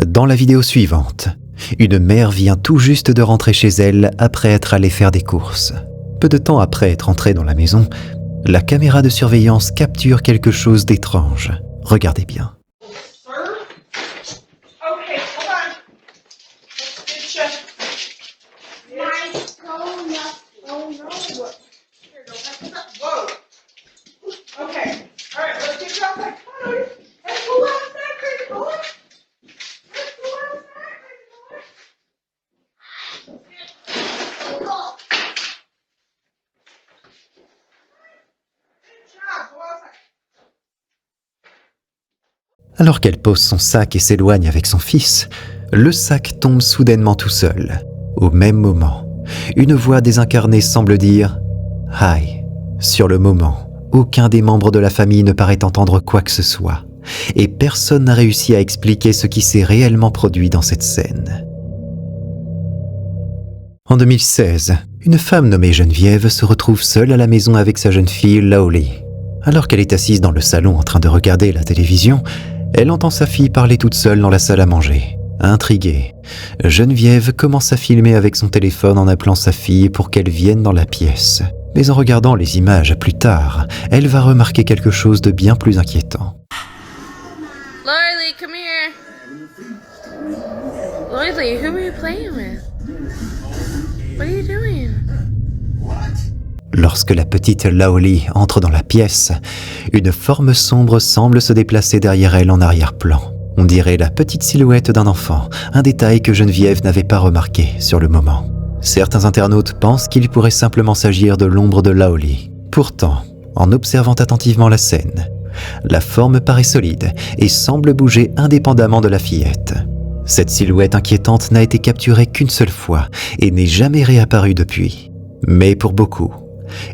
Dans la vidéo suivante, une mère vient tout juste de rentrer chez elle après être allée faire des courses. Peu de temps après être entrée dans la maison, la caméra de surveillance capture quelque chose d'étrange. Regardez bien. Alors qu'elle pose son sac et s'éloigne avec son fils, le sac tombe soudainement tout seul. Au même moment, une voix désincarnée semble dire « Hi ». Sur le moment, aucun des membres de la famille ne paraît entendre quoi que ce soit, et personne n'a réussi à expliquer ce qui s'est réellement produit dans cette scène. En 2016, une femme nommée Geneviève se retrouve seule à la maison avec sa jeune fille Lowly. Alors qu'elle est assise dans le salon en train de regarder la télévision, elle entend sa fille parler toute seule dans la salle à manger. Intriguée, Geneviève commence à filmer avec son téléphone en appelant sa fille pour qu'elle vienne dans la pièce. Mais en regardant les images plus tard, elle va remarquer quelque chose de bien plus inquiétant. Lily, come here. Lily, who are you playing with? What are you doing? Lorsque la petite Laoli entre dans la pièce, une forme sombre semble se déplacer derrière elle en arrière-plan. On dirait la petite silhouette d'un enfant, un détail que Geneviève n'avait pas remarqué sur le moment. Certains internautes pensent qu'il pourrait simplement s'agir de l'ombre de Laoli. Pourtant, en observant attentivement la scène, la forme paraît solide et semble bouger indépendamment de la fillette. Cette silhouette inquiétante n'a été capturée qu'une seule fois et n'est jamais réapparue depuis. Mais pour beaucoup,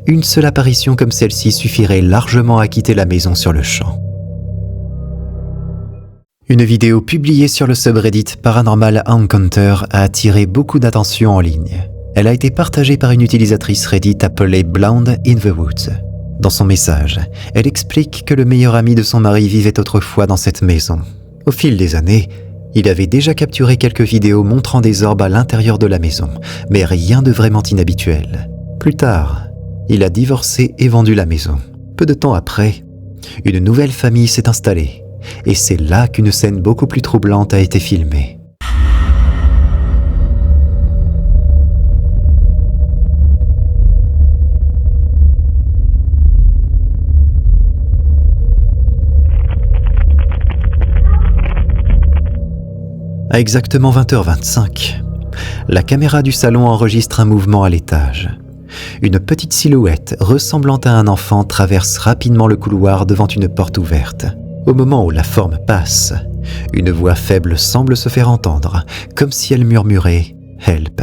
une seule apparition comme celle-ci suffirait largement à quitter la maison sur le champ. Une vidéo publiée sur le subreddit Paranormal Encounter a attiré beaucoup d'attention en ligne. Elle a été partagée par une utilisatrice Reddit appelée Blonde in the Woods. Dans son message, elle explique que le meilleur ami de son mari vivait autrefois dans cette maison. Au fil des années, il avait déjà capturé quelques vidéos montrant des orbes à l'intérieur de la maison, mais rien de vraiment inhabituel. Plus tard, il a divorcé et vendu la maison. Peu de temps après, une nouvelle famille s'est installée, et c'est là qu'une scène beaucoup plus troublante a été filmée. À exactement 20h25, la caméra du salon enregistre un mouvement à l'étage. Une petite silhouette ressemblant à un enfant traverse rapidement le couloir devant une porte ouverte. Au moment où la forme passe, une voix faible semble se faire entendre, comme si elle murmurait « Help ».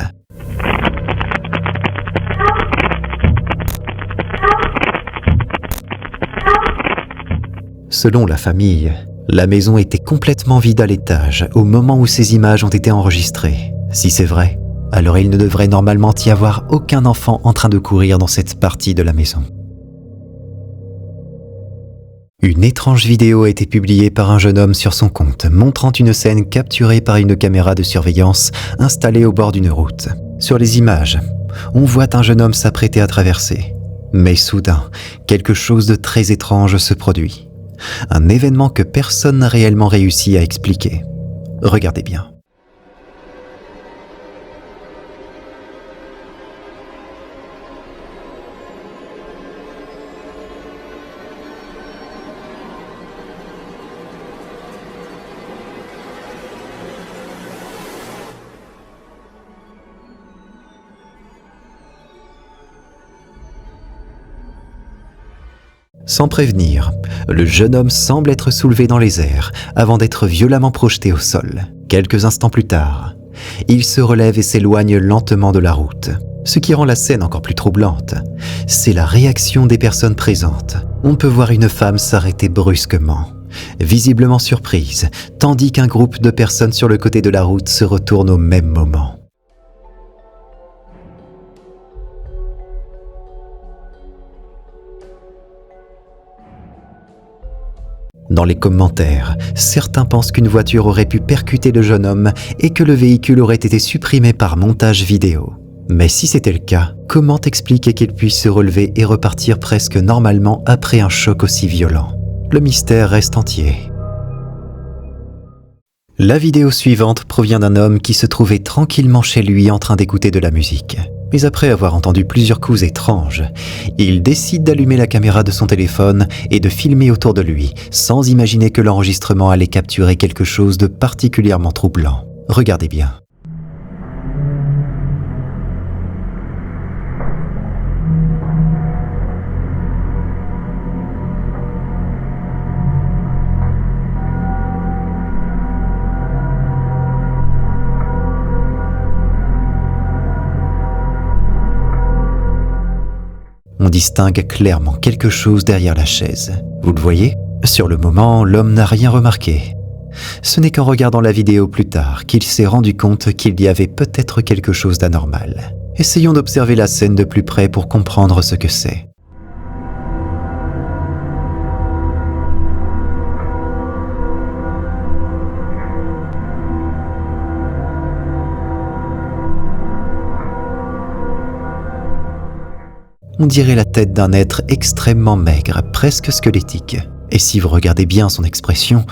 Selon la famille, la maison était complètement vide à l'étage au moment où ces images ont été enregistrées. Si c'est vrai, alors il ne devrait normalement y avoir aucun enfant en train de courir dans cette partie de la maison. Une étrange vidéo a été publiée par un jeune homme sur son compte, montrant une scène capturée par une caméra de surveillance installée au bord d'une route. Sur les images, on voit un jeune homme s'apprêter à traverser. Mais soudain, quelque chose de très étrange se produit. Un événement que personne n'a réellement réussi à expliquer. Regardez bien. Sans prévenir, le jeune homme semble être soulevé dans les airs avant d'être violemment projeté au sol. Quelques instants plus tard, il se relève et s'éloigne lentement de la route. Ce qui rend la scène encore plus troublante, c'est la réaction des personnes présentes. On peut voir une femme s'arrêter brusquement, visiblement surprise, tandis qu'un groupe de personnes sur le côté de la route se retourne au même moment. Dans les commentaires, certains pensent qu'une voiture aurait pu percuter le jeune homme et que le véhicule aurait été supprimé par montage vidéo. Mais si c'était le cas, comment expliquer qu'il puisse se relever et repartir presque normalement après un choc aussi violent? Le mystère reste entier. La vidéo suivante provient d'un homme qui se trouvait tranquillement chez lui en train d'écouter de la musique. Mais après avoir entendu plusieurs coups étranges, il décide d'allumer la caméra de son téléphone et de filmer autour de lui, sans imaginer que l'enregistrement allait capturer quelque chose de particulièrement troublant. Regardez bien. On distingue clairement quelque chose derrière la chaise. Vous le voyez? Sur le moment, l'homme n'a rien remarqué. Ce n'est qu'en regardant la vidéo plus tard qu'il s'est rendu compte qu'il y avait peut-être quelque chose d'anormal. Essayons d'observer la scène de plus près pour comprendre ce que c'est. On dirait la tête d'un être extrêmement maigre, presque squelettique. Et si vous regardez bien son expression,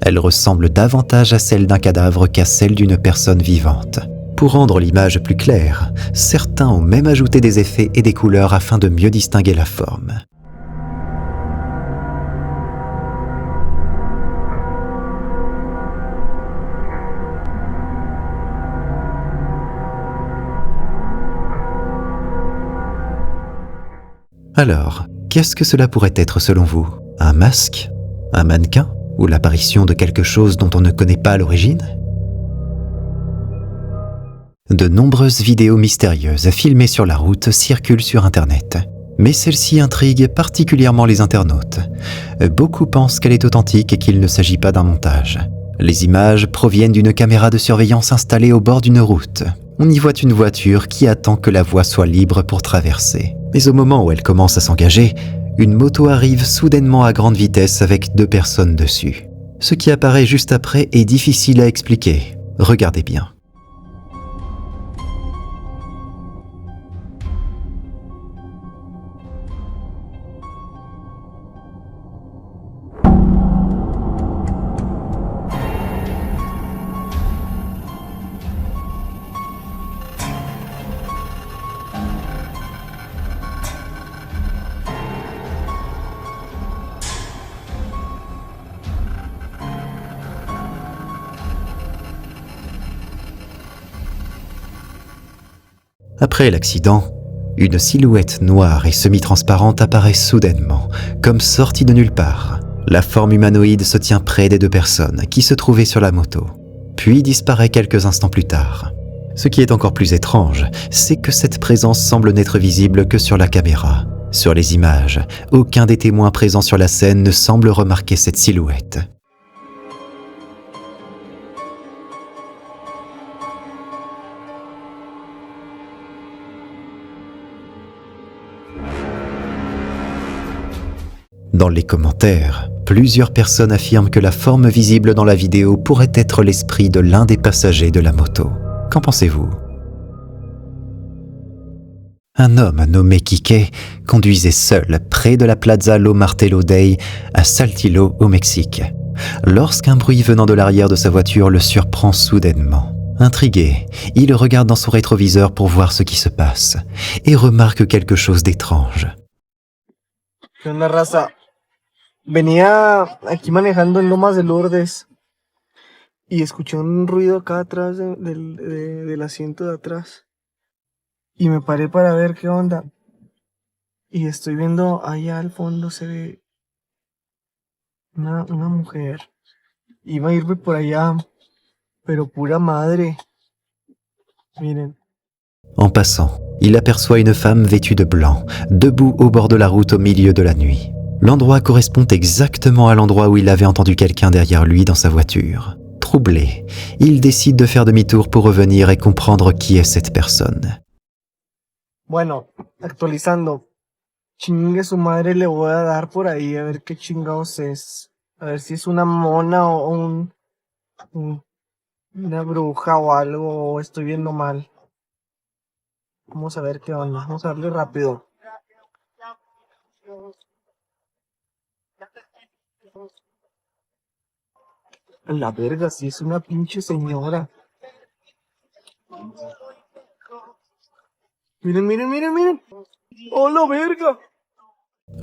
elle ressemble davantage à celle d'un cadavre qu'à celle d'une personne vivante. Pour rendre l'image plus claire, certains ont même ajouté des effets et des couleurs afin de mieux distinguer la forme. Alors, qu'est-ce que cela pourrait être selon vous? Un masque? Un mannequin? Ou l'apparition de quelque chose dont on ne connaît pas l'origine? De nombreuses vidéos mystérieuses filmées sur la route circulent sur Internet. Mais celle-ci intrigue particulièrement les internautes. Beaucoup pensent qu'elle est authentique et qu'il ne s'agit pas d'un montage. Les images proviennent d'une caméra de surveillance installée au bord d'une route. On y voit une voiture qui attend que la voie soit libre pour traverser. Mais au moment où elle commence à s'engager, une moto arrive soudainement à grande vitesse avec 2 personnes dessus. Ce qui apparaît juste après est difficile à expliquer. Regardez bien. Après l'accident, une silhouette noire et semi-transparente apparaît soudainement, comme sortie de nulle part. La forme humanoïde se tient près des 2 personnes qui se trouvaient sur la moto, puis disparaît quelques instants plus tard. Ce qui est encore plus étrange, c'est que cette présence semble n'être visible que sur la caméra. Sur les images, aucun des témoins présents sur la scène ne semble remarquer cette silhouette. Dans les commentaires, plusieurs personnes affirment que la forme visible dans la vidéo pourrait être l'esprit de l'un des passagers de la moto. Qu'en pensez-vous? Un homme nommé Kike conduisait seul près de la Plaza Lo Martelo Day à Saltillo au Mexique, lorsqu'un bruit venant de l'arrière de sa voiture le surprend soudainement. Intrigué, il regarde dans son rétroviseur pour voir ce qui se passe et remarque quelque chose d'étrange. ¿Qué onda, raza? Venía aquí manejando en Lomas de Lourdes y escuché un ruido acá atrás del asiento de atrás y me paré para ver qué onda y estoy viendo allá al fondo se ve una mujer. Iba a irme por allá, pero pura madre. Miren. En passant, il aperçoit une femme vêtue de blanc, debout au bord de la route au milieu de la nuit. L'endroit correspond exactement à l'endroit où il avait entendu quelqu'un derrière lui dans sa voiture. Troublé, il décide de faire demi-tour pour revenir et comprendre qui est cette personne. Bueno, actualizando. Chingue su madre le voy a dar por ahí a ver qué chingados es. A ver si es una mona o una bruja o algo, o estoy viendo mal. Vamos a ver qué onda. Vamos a darle rápido. A la verga, si es una pinche señora. Miren, miren, miren, miren. ¡Oh, la verga!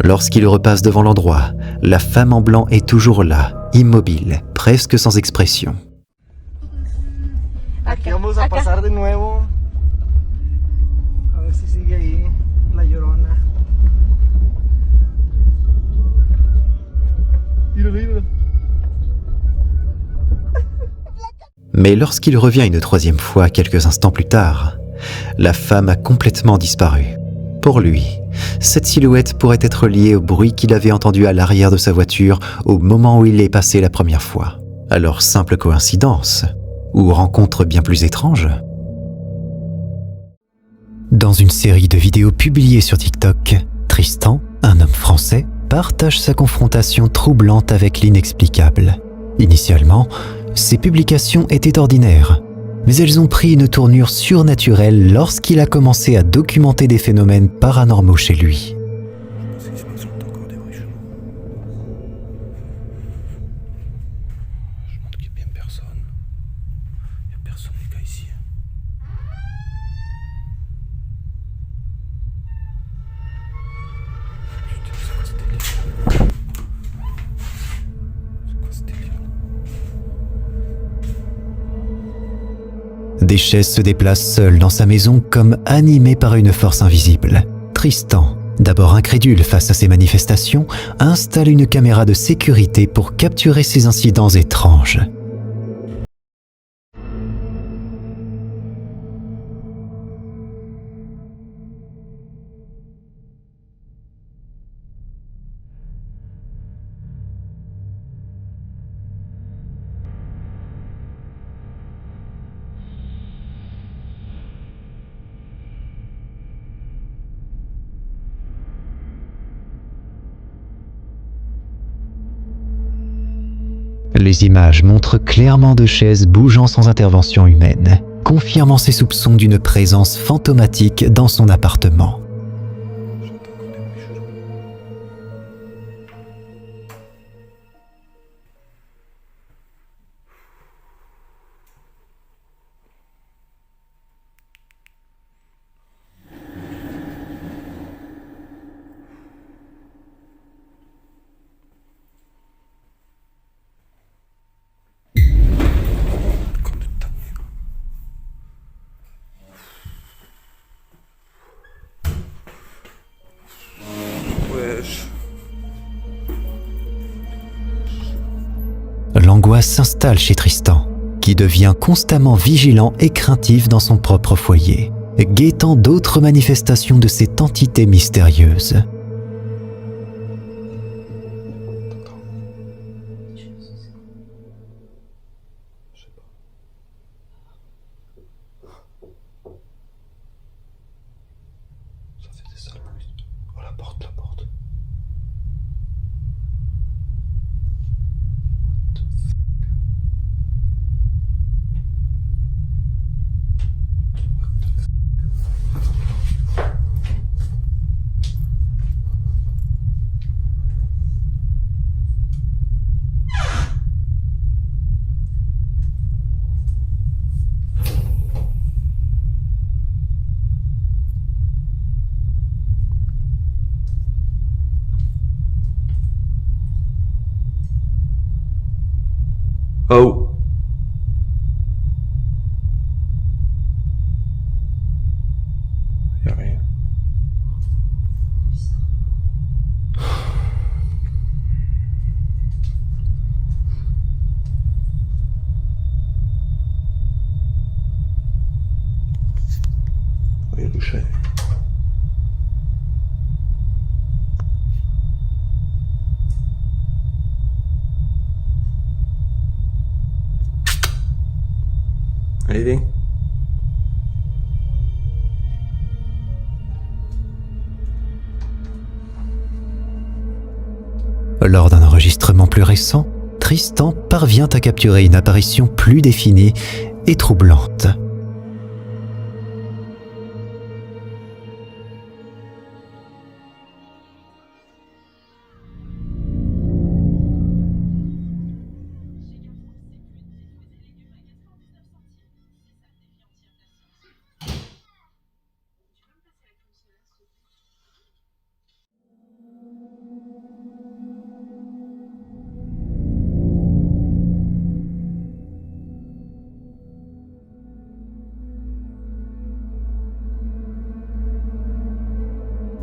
Lorsqu'il repasse devant l'endroit, la femme en blanc est toujours là, immobile, presque sans expression. Aquí vamos a pasar de nuevo. A ver si sigue ahí la llorona. Mírala, mírala. Mais lorsqu'il revient une troisième fois quelques instants plus tard, la femme a complètement disparu. Pour lui, cette silhouette pourrait être liée au bruit qu'il avait entendu à l'arrière de sa voiture au moment où il est passé la première fois. Alors simple coïncidence, ou rencontre bien plus étrange? Dans une série de vidéos publiées sur TikTok, Tristan, un homme français, partage sa confrontation troublante avec l'inexplicable. Initialement, ces publications étaient ordinaires, mais elles ont pris une tournure surnaturelle lorsqu'il a commencé à documenter des phénomènes paranormaux chez lui. Des chaises se déplacent seules dans sa maison comme animées par une force invisible. Tristan, d'abord incrédule face à ces manifestations, installe une caméra de sécurité pour capturer ces incidents étranges. Les images montrent clairement deux chaises bougeant sans intervention humaine, confirmant ses soupçons d'une présence fantomatique dans son appartement. L'angoisse s'installe chez Tristan, qui devient constamment vigilant et craintif dans son propre foyer, guettant d'autres manifestations de cette entité mystérieuse. Oh. Y'a rien. Il y a le chat. Anything? Lors d'un enregistrement plus récent, Tristan parvient à capturer une apparition plus définie et troublante.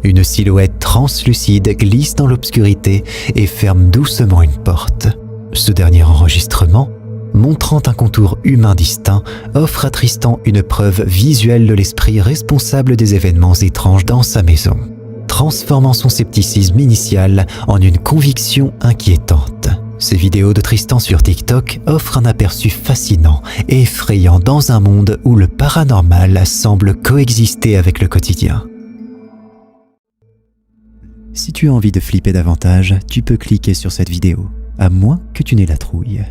Une silhouette translucide glisse dans l'obscurité et ferme doucement une porte. Ce dernier enregistrement, montrant un contour humain distinct, offre à Tristan une preuve visuelle de l'esprit responsable des événements étranges dans sa maison, transformant son scepticisme initial en une conviction inquiétante. Ces vidéos de Tristan sur TikTok offrent un aperçu fascinant et effrayant dans un monde où le paranormal semble coexister avec le quotidien. Si tu as envie de flipper davantage, tu peux cliquer sur cette vidéo, à moins que tu n'aies la trouille.